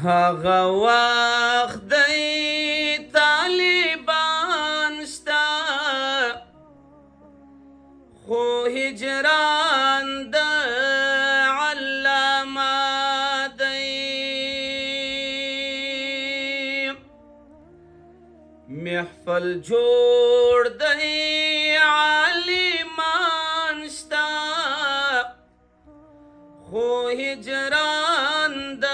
هغه وخت دی طالبان شته خو هجران د علامه دی محفل جوړ دی عالمان شته خو هجران د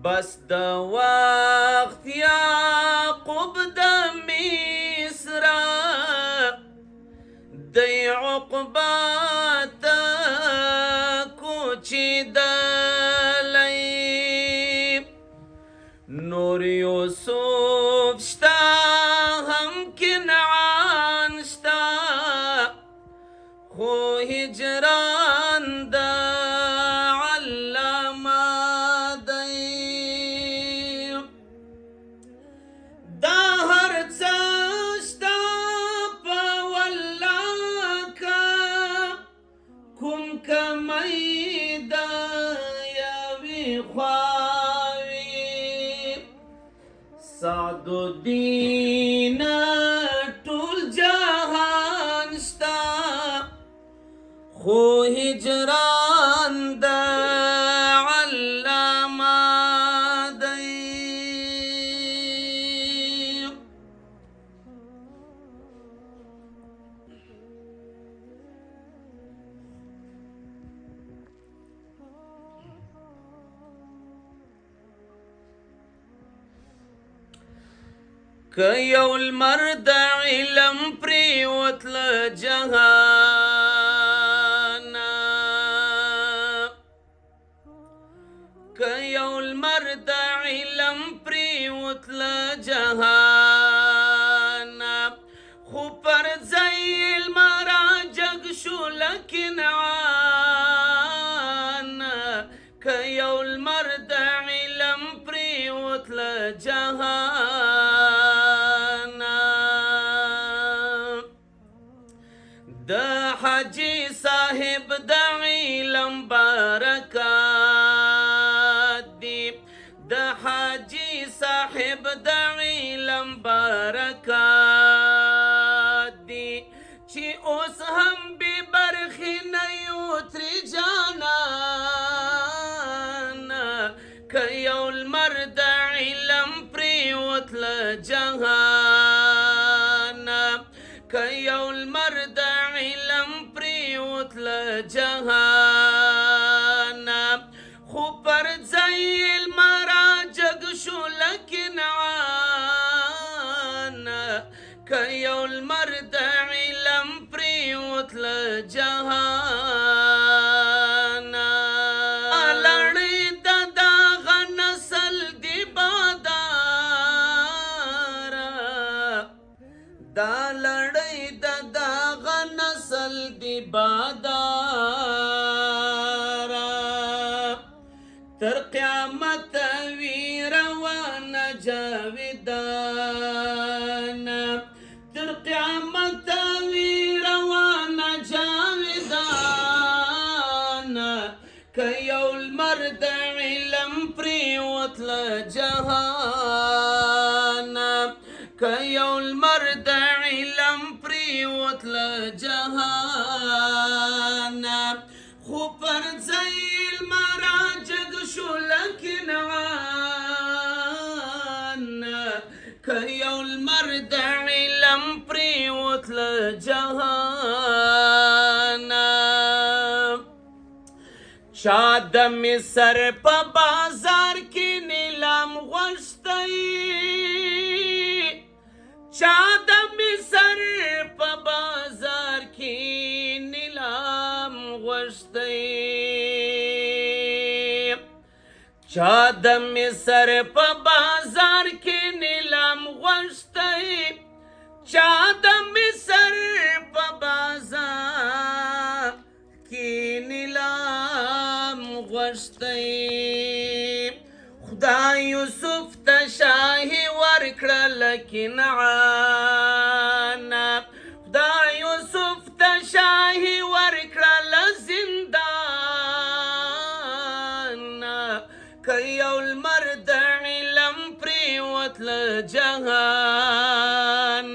بس د وخت یعقوب د مصر دی عقبه ته کوچېدلی نور یوسف شته هم کنعان شته خو هجران د سعد الدین ټول جهان شته خو هجران د علامه دی که یو لمر د علم پریوت له جهانه که یو لمر د علم پریوت له جهانه خو پر ځای علم راجګ شو له کنعانه که یو لمر د علم پریوت له جهانه د حاجی صاحب د علم برکات دی د حاجی صاحب د علم برکات دی چې اوس هم بې برخې نه یو ترې جانانه که یو لمر د علم پریوت له جهانه که یو لمر د علم پریوت له جهانه خو پر ځای علم راجګ شو له کنعانه که یو لمر د علم پریوت له جهانه لړۍ د دغه نسل دی باداره دا لړۍ د دغه نسل دی باداره تر قیامت وی روانه جاویدانه تر قیامت وی روانه جاویدانه که یو لمر د علم پریوت له جهانه که یو لمر د علم پریوت له جهانه خو پر ځای علم راجګ شو له کنعانه که یو لمر د علم پریوت له جهانه چا د مصر په بازار کې نیلام غوښتی چا د مصر په بازار کې نیلام غوښتی چا د مصر په بازار کې نیلام غوښتی چا د مصر په بازار کې نیلام غوښتی خدای یوسف ته شاهي ورکړله کنعانه خدای یوسف ته شاهي ورکړله جهان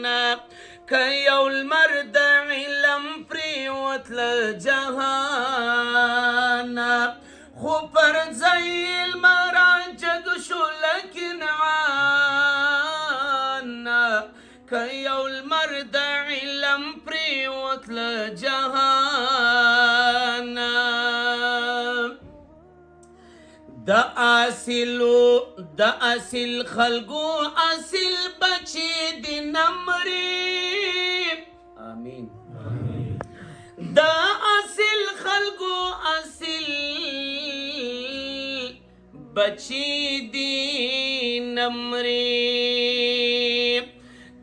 که یو لمر د علم پریوت له جهان خو پر ځای لمر جګ شو له کنعان که یو لمر د علم پریوت له جهان د اصل خلقو اصل بچی دی نمری آمین د اصل خلقو اصل بچی دی نمری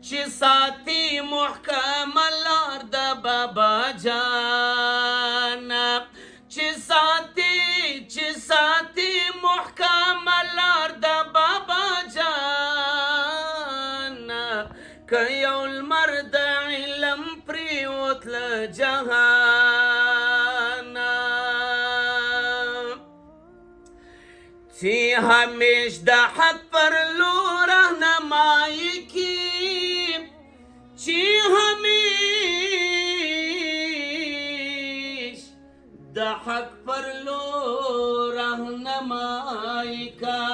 چی ساتی محکم لار د بابا جان چی ساتی محکم لار د بابا جان که یو لمر د علم پریوت له جهان چې همیش د حق پر لور رهنمایی کی چې همیش د حق پر لور رهنمایی کا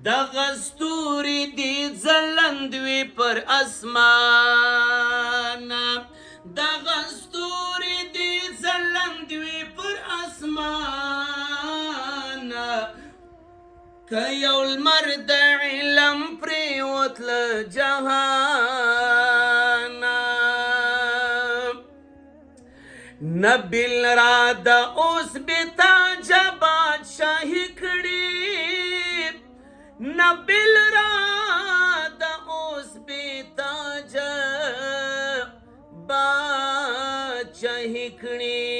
دغه ستوري دي ځلند وي پر اسمان دغه ستوري دي ځلند وي پر اسمان که یو لمر د علم پریوت له جهان نبیل را د اوس بتاج بادشاهي کړي نبیل را د اوس بتاج بادشاهي کړي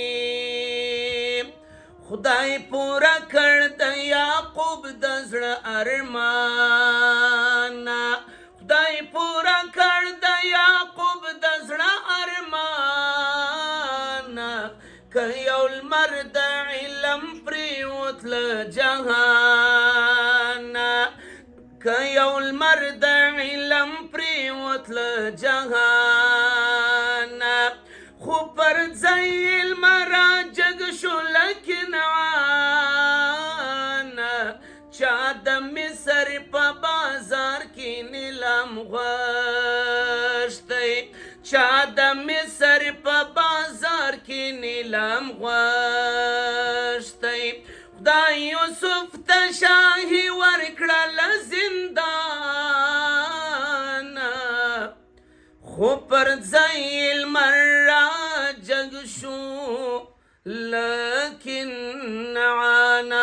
خدای پورا کړ د یعقوب د زړه ارمان خدای پورا کړ د یعقوب د زړه ارمان که یو لمر د علم پریوت له جهان که یو لمر د علم پریوت له جهان خو پر ځای لمر جګ شو له کنعان چا د مصر په بازار کې نیلام غوښتی چا د مصر په بازار کې نیلام غوښتی خدای یوسف ته شاهي ورکړه له زندان خو پر ځای لمر را جګ شو له کنعان